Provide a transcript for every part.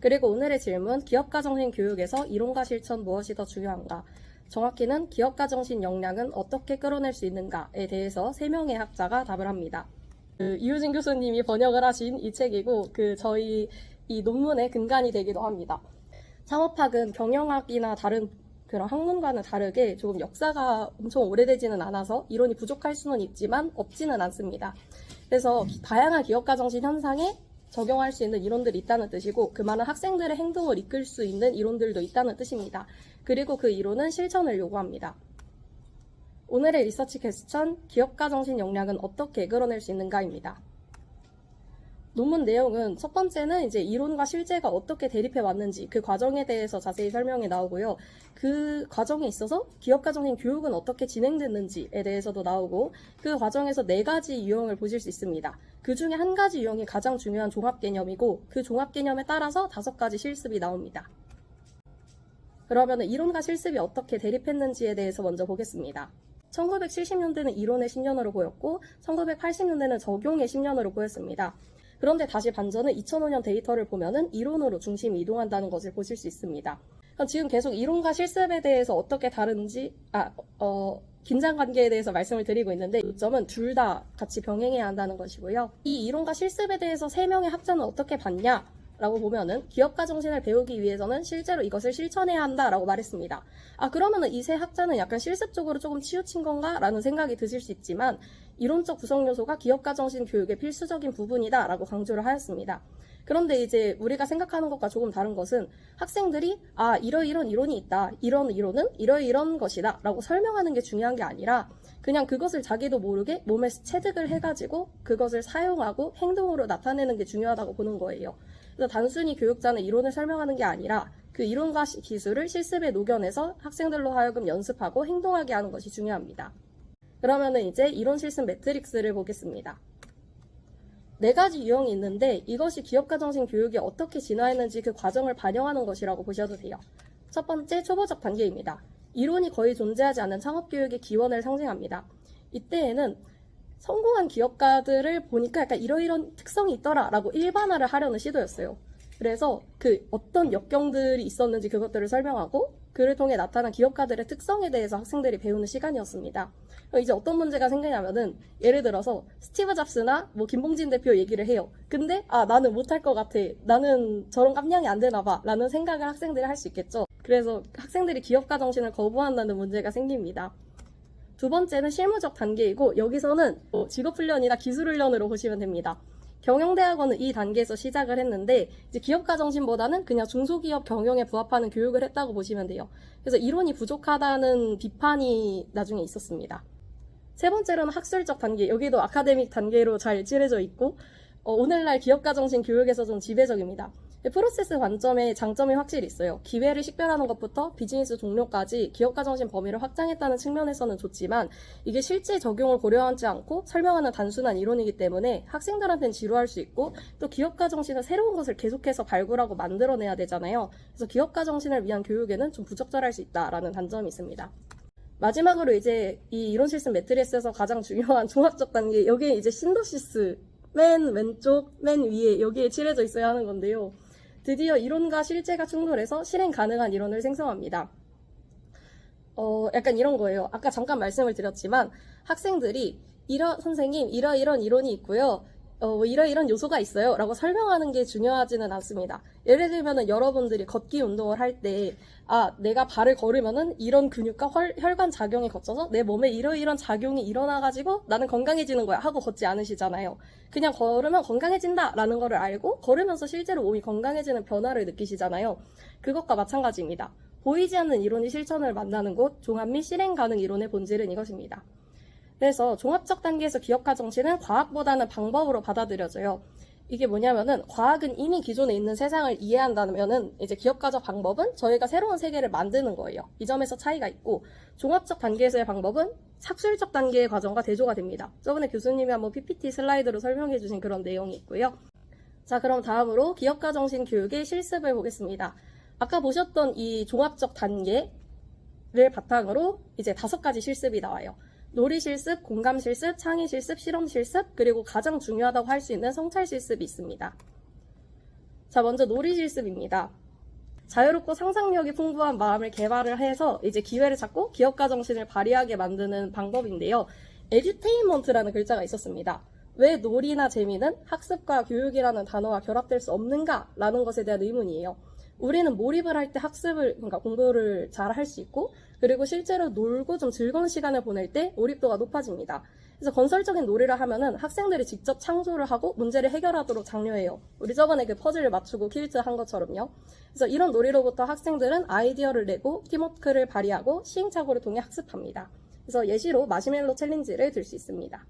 그리고 오늘의 질문, 기업가정신 교육에서 이론과 실천 무엇이 더 중요한가? 정확히는 기업가정신 역량은 어떻게 끌어낼 수 있는가에 대해서 3명의 학자가 답을 합니다. 이유진 교수님이 번역을 하신 이 책이고 저희 이 논문의 근간이 되기도 합니다. 창업학은 경영학이나 다른 그런 학문과는 다르게 조금 역사가 엄청 오래되지는 않아서 이론이 부족할 수는 있지만 없지는 않습니다. 그래서 다양한 기업가정신 현상에 적용할 수 있는 이론들이 있다는 뜻이고 그 많은 학생들의 행동을 이끌 수 있는 이론들도 있다는 뜻입니다. 그리고 그 이론은 실천을 요구합니다. 오늘의 리서치 퀘스천, 기업가정신 역량은 어떻게 끌어낼 수 있는가입니다. 논문 내용은 첫 번째는 이제 이론과 실제가 어떻게 대립해 왔는지 그 과정에 대해서 자세히 설명이 나오고요. 그 과정에 있어서 기업가정신 교육은 어떻게 진행됐는지에 대해서도 나오고 그 과정에서 4가지 유형을 보실 수 있습니다. 그 중에 한 가지 유형이 가장 중요한 종합개념이고 그 종합개념에 따라서 5가지 실습이 나옵니다. 그러면 이론과 실습이 어떻게 대립했는지에 대해서 먼저 보겠습니다. 1970년대는 이론의 10년으로 보였고 1980년대는 적용의 10년으로 보였습니다. 그런데 다시 반전은 2005년 데이터를 보면은 이론으로 중심이 이동한다는 것을 보실 수 있습니다. 지금 계속 이론과 실습에 대해서 어떻게 다른지, 긴장관계에 대해서 말씀을 드리고 있는데 요점은 둘 다 같이 병행해야 한다는 것이고요. 이 이론과 실습에 대해서 3명의 학자는 어떻게 봤냐? 라고 보면은 기업가정신을 배우기 위해서는 실제로 이것을 실천해야 한다라고 말했습니다. 그러면은 이 3 학자는 약간 실습적으로 조금 치우친 건가? 라는 생각이 드실 수 있지만 이론적 구성 요소가 기업가정신 교육의 필수적인 부분이다 라고 강조를 하였습니다. 그런데 이제 우리가 생각하는 것과 조금 다른 것은 학생들이 이러이런 이론이 있다. 이런 이론은 이러이런 것이다. 라고 설명하는 게 중요한 게 아니라 그냥 그것을 자기도 모르게 몸에 체득을 해가지고 그것을 사용하고 행동으로 나타내는 게 중요하다고 보는 거예요. 그래서 단순히 교육자는 이론을 설명하는 게 아니라 그 이론과 기술을 실습에 녹여내서 학생들로 하여금 연습하고 행동하게 하는 것이 중요합니다. 그러면은 이제 이론 실습 매트릭스를 보겠습니다. 4가지 유형이 있는데 이것이 기업가정신 교육이 어떻게 진화했는지 그 과정을 반영하는 것이라고 보셔도 돼요. 첫 번째, 초보적 단계입니다. 이론이 거의 존재하지 않는 창업교육의 기원을 상징합니다. 이때에는 성공한 기업가들을 보니까 약간 이러이런 특성이 있더라 라고 일반화를 하려는 시도였어요. 그래서 어떤 역경들이 있었는지 그것들을 설명하고 그를 통해 나타난 기업가들의 특성에 대해서 학생들이 배우는 시간이었습니다. 이제 어떤 문제가 생기냐면은 예를 들어서 스티브 잡스나 김봉진 대표 얘기를 해요. 근데 나는 못할 것 같아. 나는 저런 깜냥이 안 되나 봐. 라는 생각을 학생들이 할 수 있겠죠. 그래서 학생들이 기업가 정신을 거부한다는 문제가 생깁니다. 두 번째는 실무적 단계이고 여기서는 직업훈련이나 기술훈련으로 보시면 됩니다. 경영대학원은 이 단계에서 시작을 했는데 이제 기업가 정신보다는 그냥 중소기업 경영에 부합하는 교육을 했다고 보시면 돼요. 그래서 이론이 부족하다는 비판이 나중에 있었습니다. 세 번째로는 학술적 단계, 여기도 아카데믹 단계로 잘 칠해져 있고 오늘날 기업가 정신 교육에서 좀 지배적입니다. 프로세스 관점의 장점이 확실히 있어요. 기회를 식별하는 것부터 비즈니스 종료까지 기업가 정신 범위를 확장했다는 측면에서는 좋지만 이게 실제 적용을 고려하지 않고 설명하는 단순한 이론이기 때문에 학생들한테는 지루할 수 있고 또 기업가 정신은 새로운 것을 계속해서 발굴하고 만들어내야 되잖아요. 그래서 기업가 정신을 위한 교육에는 좀 부적절할 수 있다라는 단점이 있습니다. 마지막으로 이제 이 이론 실습 매트리스에서 가장 중요한 종합적 단계, 여기에 이제 신도시스 맨 왼쪽 맨 위에 여기에 칠해져 있어야 하는 건데요. 드디어 이론과 실제가 충돌해서 실행 가능한 이론을 생성합니다. 약간 이런 거예요. 아까 잠깐 말씀을 드렸지만 학생들이 선생님 이러이런 이론이 있고요. 이러이런 요소가 있어요. 라고 설명하는 게 중요하지는 않습니다. 예를 들면은 여러분들이 걷기 운동을 할 때 내가 발을 걸으면은 이런 근육과 혈관 작용이 거쳐서 내 몸에 이러이런 작용이 일어나가지고 나는 건강해지는 거야 하고 걷지 않으시잖아요. 그냥 걸으면 건강해진다 라는 거를 알고 걸으면서 실제로 몸이 건강해지는 변화를 느끼시잖아요. 그것과 마찬가지입니다. 보이지 않는 이론이 실천을 만나는 곳, 종합 및 실행 가능 이론의 본질은 이것입니다. 그래서 종합적 단계에서 기업가 정신은 과학보다는 방법으로 받아들여져요. 이게 뭐냐면은 과학은 이미 기존에 있는 세상을 이해한다면은 이제 기업가적 방법은 저희가 새로운 세계를 만드는 거예요. 이 점에서 차이가 있고 종합적 단계에서의 방법은 학술적 단계의 과정과 대조가 됩니다. 저번에 교수님이 한번 PPT 슬라이드로 설명해 주신 그런 내용이 있고요. 자, 그럼 다음으로 기업가 정신 교육의 실습을 보겠습니다. 아까 보셨던 이 종합적 단계를 바탕으로 이제 5가지 실습이 나와요. 놀이 실습, 공감 실습, 창의 실습, 실험 실습, 그리고 가장 중요하다고 할 수 있는 성찰 실습이 있습니다. 자, 먼저 놀이 실습입니다. 자유롭고 상상력이 풍부한 마음을 개발을 해서 이제 기회를 찾고 기업가 정신을 발휘하게 만드는 방법인데요. 에듀테인먼트라는 글자가 있었습니다. 왜 놀이나 재미는 학습과 교육이라는 단어와 결합될 수 없는가? 라는 것에 대한 의문이에요. 우리는 몰입을 할 때 그러니까 공부를 잘 할 수 있고, 그리고 실제로 놀고 좀 즐거운 시간을 보낼 때 몰입도가 높아집니다. 그래서 건설적인 놀이를 하면은 학생들이 직접 창조를 하고 문제를 해결하도록 장려해요. 우리 저번에 그 퍼즐을 맞추고 퀴즈 한 것처럼요. 그래서 이런 놀이로부터 학생들은 아이디어를 내고 팀워크를 발휘하고 시행착오를 통해 학습합니다. 그래서 예시로 마시멜로 챌린지를 들 수 있습니다.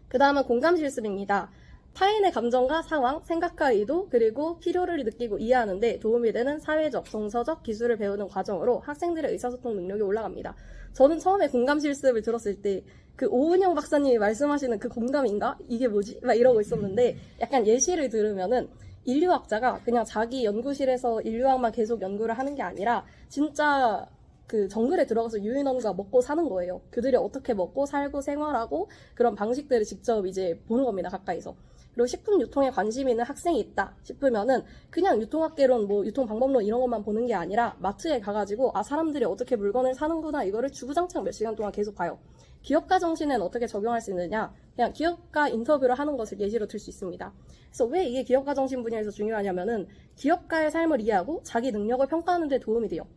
그 다음은 공감 실습입니다. 타인의 감정과 상황, 생각과 의도, 그리고 필요를 느끼고 이해하는 데 도움이 되는 사회적, 정서적 기술을 배우는 과정으로 학생들의 의사소통 능력이 올라갑니다. 저는 처음에 공감 실습을 들었을 때 그 오은영 박사님이 말씀하시는 그 공감인가? 이게 뭐지? 막 이러고 있었는데 약간 예시를 들으면은 인류학자가 그냥 자기 연구실에서 인류학만 계속 연구를 하는 게 아니라 진짜 그 정글에 들어가서 유인원과 먹고 사는 거예요. 그들이 어떻게 먹고 살고 생활하고 그런 방식들을 직접 이제 보는 겁니다. 가까이서. 그리고 식품 유통에 관심 있는 학생이 있다 싶으면은 그냥 유통학개론, 뭐 유통 방법론 이런 것만 보는 게 아니라 마트에 가가지고 사람들이 어떻게 물건을 사는구나 이거를 주구장창 몇 시간 동안 계속 봐요. 기업가 정신은 어떻게 적용할 수 있느냐? 그냥 기업가 인터뷰를 하는 것을 예시로 들 수 있습니다. 그래서 왜 이게 기업가 정신 분야에서 중요하냐면은 기업가의 삶을 이해하고 자기 능력을 평가하는 데 도움이 돼요.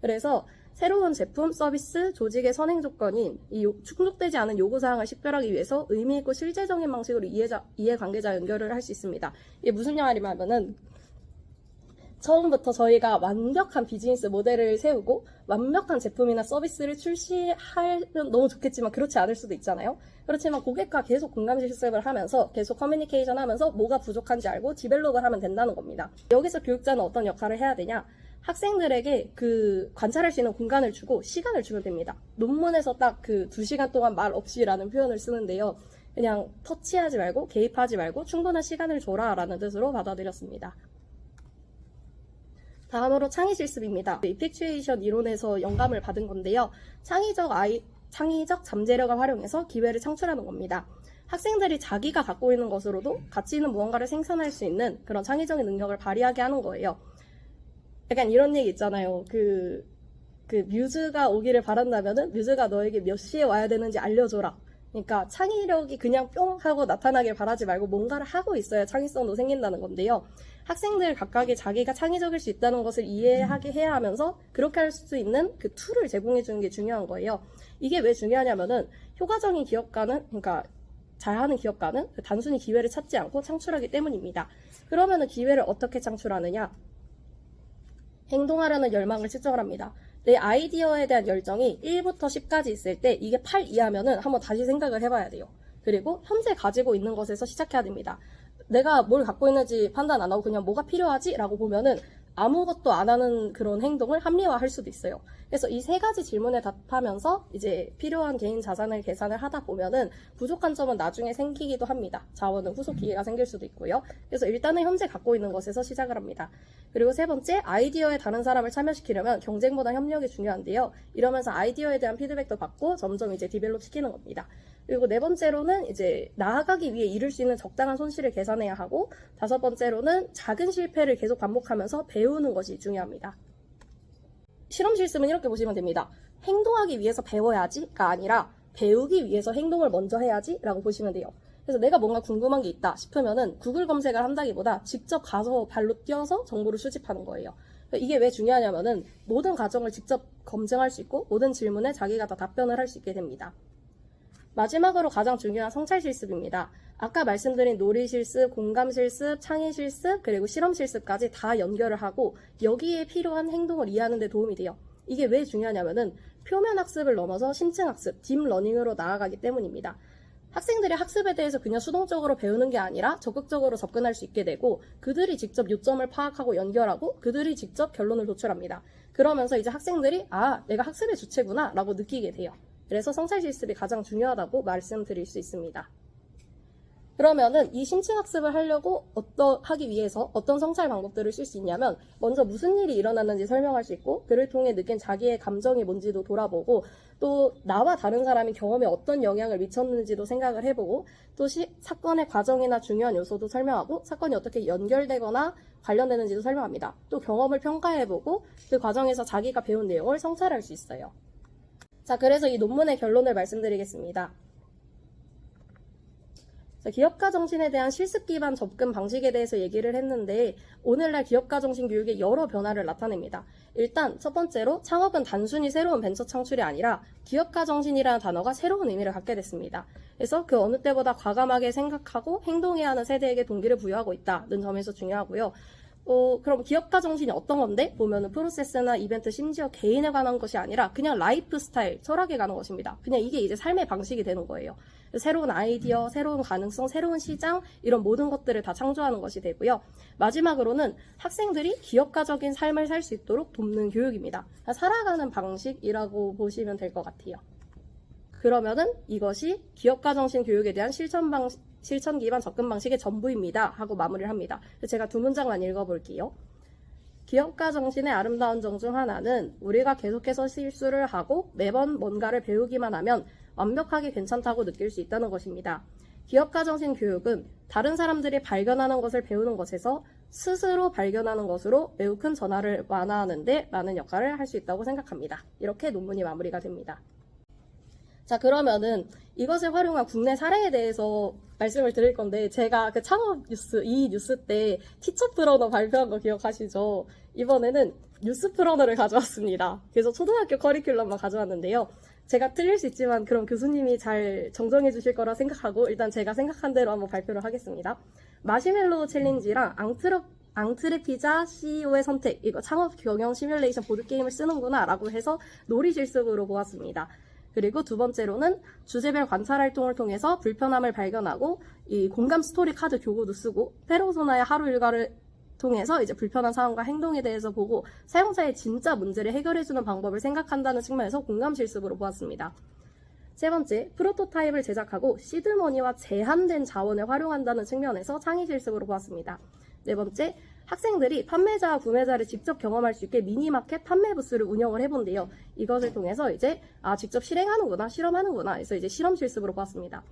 그래서 새로운 제품, 서비스, 조직의 선행 조건인 이 충족되지 않은 요구사항을 식별하기 위해서 의미있고 실제적인 방식으로 이해관계자 연결을 할 수 있습니다. 이게 무슨 말이냐면은 처음부터 저희가 완벽한 비즈니스 모델을 세우고 완벽한 제품이나 서비스를 출시하면 너무 좋겠지만 그렇지 않을 수도 있잖아요. 그렇지만 고객과 계속 공감 실습을 하면서 계속 커뮤니케이션 하면서 뭐가 부족한지 알고 디벨롭을 하면 된다는 겁니다. 여기서 교육자는 어떤 역할을 해야 되냐? 학생들에게 그 관찰할 수 있는 공간을 주고 시간을 주면 됩니다. 논문에서 딱 그 2시간 동안 말 없이라는 표현을 쓰는데요. 그냥 터치하지 말고 개입하지 말고 충분한 시간을 줘라 라는 뜻으로 받아들였습니다. 다음으로 창의 실습입니다. 이펙추에이션 이론에서 영감을 받은 건데요. 창의적 잠재력을 활용해서 기회를 창출하는 겁니다. 학생들이 자기가 갖고 있는 것으로도 가치 있는 무언가를 생산할 수 있는 그런 창의적인 능력을 발휘하게 하는 거예요. 약간 이런 얘기 있잖아요. 그 뮤즈가 오기를 바란다면은 뮤즈가 너에게 몇 시에 와야 되는지 알려줘라. 그러니까 창의력이 그냥 뿅 하고 나타나길 바라지 말고 뭔가를 하고 있어야 창의성도 생긴다는 건데요. 학생들 각각이 자기가 창의적일 수 있다는 것을 이해하게 해야 하면서 그렇게 할 수 있는 그 툴을 제공해 주는 게 중요한 거예요. 이게 왜 중요하냐면은 효과적인 기업가는, 그러니까 잘하는 기업가는 단순히 기회를 찾지 않고 창출하기 때문입니다. 그러면은 기회를 어떻게 창출하느냐? 행동하려는 열망을 측정을 합니다. 내 아이디어에 대한 열정이 1부터 10까지 있을 때 이게 8 이하면은 한번 다시 생각을 해봐야 돼요. 그리고 현재 가지고 있는 것에서 시작해야 됩니다. 내가 뭘 갖고 있는지 판단 안 하고 그냥 뭐가 필요하지? 라고 보면은 아무것도 안 하는 그런 행동을 합리화할 수도 있어요. 그래서 이 3가지 질문에 답하면서 이제 필요한 개인 자산을 계산을 하다 보면은 부족한 점은 나중에 생기기도 합니다. 자원은 후속 기회가 생길 수도 있고요. 그래서 일단은 현재 갖고 있는 것에서 시작을 합니다. 그리고 3번째, 아이디어에 다른 사람을 참여시키려면 경쟁보다 협력이 중요한데요. 이러면서 아이디어에 대한 피드백도 받고 점점 이제 디벨롭 시키는 겁니다. 그리고 4번째로는 이제 나아가기 위해 이룰 수 있는 적당한 손실을 계산해야 하고 5번째로는 작은 실패를 계속 반복하면서 배우는 것이 중요합니다. 실험 실습은 이렇게 보시면 됩니다. 행동하기 위해서 배워야지가 아니라 배우기 위해서 행동을 먼저 해야지 라고 보시면 돼요. 그래서 내가 뭔가 궁금한 게 있다 싶으면은 구글 검색을 한다기보다 직접 가서 발로 뛰어서 정보를 수집하는 거예요. 이게 왜 중요하냐면은 모든 과정을 직접 검증할 수 있고 모든 질문에 자기가 다 답변을 할 수 있게 됩니다. 마지막으로 가장 중요한 성찰 실습입니다. 아까 말씀드린 놀이 실습, 공감 실습, 창의 실습, 그리고 실험 실습까지 다 연결을 하고 여기에 필요한 행동을 이해하는 데 도움이 돼요. 이게 왜 중요하냐면은 표면 학습을 넘어서 심층 학습, 딥러닝으로 나아가기 때문입니다. 학생들이 학습에 대해서 그냥 수동적으로 배우는 게 아니라 적극적으로 접근할 수 있게 되고 그들이 직접 요점을 파악하고 연결하고 그들이 직접 결론을 도출합니다. 그러면서 이제 학생들이 내가 학습의 주체구나 라고 느끼게 돼요. 그래서 성찰 실습이 가장 중요하다고 말씀드릴 수 있습니다. 그러면은 이 심층학습을 하려고 하기 위해서 어떤 성찰 방법들을 쓸 수 있냐면, 먼저 무슨 일이 일어났는지 설명할 수 있고, 그를 통해 느낀 자기의 감정이 뭔지도 돌아보고, 또 나와 다른 사람이 경험에 어떤 영향을 미쳤는지도 생각을 해보고, 또 사건의 과정이나 중요한 요소도 설명하고, 사건이 어떻게 연결되거나 관련되는지도 설명합니다. 또 경험을 평가해보고 그 과정에서 자기가 배운 내용을 성찰할 수 있어요. 자, 그래서 이 논문의 결론을 말씀드리겠습니다. 기업가 정신에 대한 실습 기반 접근 방식에 대해서 얘기를 했는데, 오늘날 기업가 정신 교육의 여러 변화를 나타냅니다. 일단 첫 번째로, 창업은 단순히 새로운 벤처 창출이 아니라 기업가 정신이라는 단어가 새로운 의미를 갖게 됐습니다. 그래서 그 어느 때보다 과감하게 생각하고 행동해야 하는 세대에게 동기를 부여하고 있다는 점에서 중요하고요. 그럼 기업가 정신이 어떤 건데? 보면은 프로세스나 이벤트, 심지어 개인에 관한 것이 아니라 그냥 라이프 스타일, 철학에 관한 것입니다. 그냥 이게 이제 삶의 방식이 되는 거예요. 새로운 아이디어, 새로운 가능성, 새로운 시장, 이런 모든 것들을 다 창조하는 것이 되고요. 마지막으로는 학생들이 기업가적인 삶을 살 수 있도록 돕는 교육입니다. 살아가는 방식이라고 보시면 될 것 같아요. 그러면은 이것이 기업가 정신 교육에 대한 실천 기반 접근 방식의 전부입니다 하고 마무리를 합니다. 제가 두 문장만 읽어볼게요. 기업가 정신의 아름다운 점 중 하나는 우리가 계속해서 실수를 하고 매번 뭔가를 배우기만 하면 완벽하게 괜찮다고 느낄 수 있다는 것입니다. 기업가 정신 교육은 다른 사람들이 발견하는 것을 배우는 것에서 스스로 발견하는 것으로 매우 큰 전환을 완화하는 데 많은 역할을 할 수 있다고 생각합니다. 이렇게 논문이 마무리가 됩니다. 자, 그러면은 이것을 활용한 국내 사례에 대해서 말씀을 드릴 건데, 제가 그 창업 뉴스, 이 뉴스 때 티처 플러너 발표한 거 기억하시죠? 이번에는 뉴스 플러너를 가져왔습니다. 그래서 초등학교 커리큘럼만 가져왔는데요. 제가 틀릴 수 있지만 그럼 교수님이 잘 정정해 주실 거라 생각하고 일단 제가 생각한 대로 한번 발표를 하겠습니다. 마시멜로우 챌린지랑 앙트레피자 CEO의 선택, 이거 창업 경영 시뮬레이션 보드게임을 쓰는구나 라고 해서 놀이 실습으로 보았습니다. 그리고 두 번째로는 주제별 관찰 활동을 통해서 불편함을 발견하고 이 공감 스토리 카드 교구도 쓰고 페르소나의 하루 일과를 통해서 이제 불편한 상황과 행동에 대해서 보고 사용자의 진짜 문제를 해결해주는 방법을 생각한다는 측면에서 공감 실습으로 보았습니다. 세 번째, 프로토타입을 제작하고 시드머니와 제한된 자원을 활용한다는 측면에서 창의 실습으로 보았습니다. 네 번째, 학생들이 판매자와 구매자를 직접 경험할 수 있게 미니마켓 판매 부스를 운영을 해본대요. 이것을 통해서 이제 직접 실행하는구나, 실험하는구나 해서 이제 실험 실습으로 보았습니다.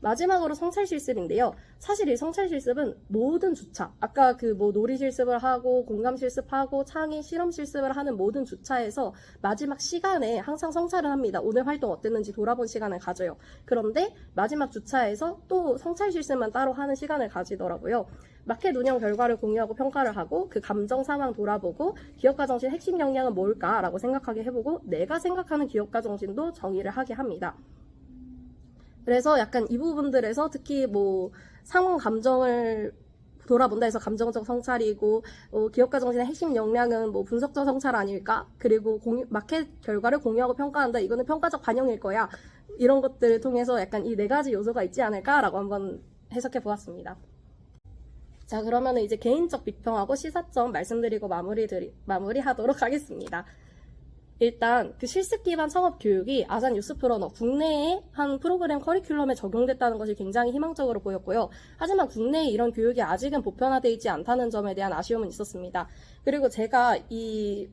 마지막으로 성찰 실습인데요. 사실 이 성찰 실습은 모든 주차, 아까 그 뭐 놀이 실습을 하고 공감 실습하고 창의 실험 실습을 하는 모든 주차에서 마지막 시간에 항상 성찰을 합니다. 오늘 활동 어땠는지 돌아본 시간을 가져요. 그런데 마지막 주차에서 또 성찰 실습만 따로 하는 시간을 가지더라고요. 마켓 운영 결과를 공유하고 평가를 하고 그 감정 상황 돌아보고 기업가 정신 핵심 역량은 뭘까라고 생각하게 해보고 내가 생각하는 기업가 정신도 정의를 하게 합니다. 그래서 약간 이 부분들에서 특히 뭐 상황 감정을 돌아본다 해서 감정적 성찰이고 기업가 정신의 핵심 역량은 뭐 분석적 성찰 아닐까? 그리고 마켓 결과를 공유하고 평가한다. 이거는 평가적 반영일 거야. 이런 것들을 통해서 약간 이 네 가지 요소가 있지 않을까라고 한번 해석해 보았습니다. 자, 그러면 이제 개인적 비평하고 시사점 말씀드리고 마무리하도록 하겠습니다. 일단 그 실습 기반 창업 교육이 아산 유스프러너 국내의 한 프로그램 커리큘럼에 적용됐다는 것이 굉장히 희망적으로 보였고요. 하지만 국내에 이런 교육이 아직은 보편화되어 있지 않다는 점에 대한 아쉬움은 있었습니다. 그리고 제가 이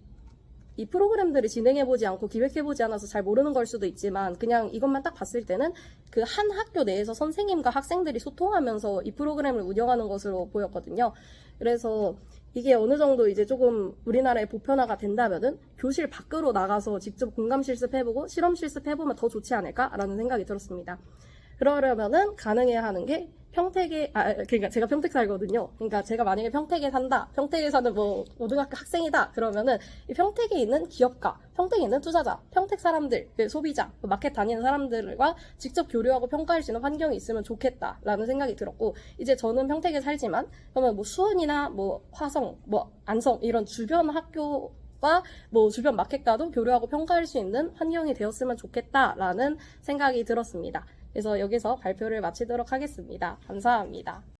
프로그램들을 진행해보지 않고 기획해보지 않아서 잘 모르는 걸 수도 있지만 그냥 이것만 딱 봤을 때는 그 한 학교 내에서 선생님과 학생들이 소통하면서 이 프로그램을 운영하는 것으로 보였거든요. 그래서 이게 어느 정도 이제 조금 우리나라에 보편화가 된다면은 교실 밖으로 나가서 직접 공감 실습해보고 실험 실습해보면 더 좋지 않을까라는 생각이 들었습니다. 그러려면은 가능해야 하는 게 그러니까 제가 평택 살거든요. 그러니까 제가 만약에 평택에 산다, 평택에 사는 뭐 고등학교 학생이다 그러면은 이 평택에 있는 기업가, 평택에 있는 투자자, 평택 사람들, 소비자, 마켓 다니는 사람들과 직접 교류하고 평가할 수 있는 환경이 있으면 좋겠다라는 생각이 들었고, 이제 저는 평택에 살지만 그러면 뭐 수원이나 뭐 화성, 뭐 안성 이런 주변 학교와 뭐 주변 마켓과도 교류하고 평가할 수 있는 환경이 되었으면 좋겠다라는 생각이 들었습니다. 그래서 여기서 발표를 마치도록 하겠습니다. 감사합니다.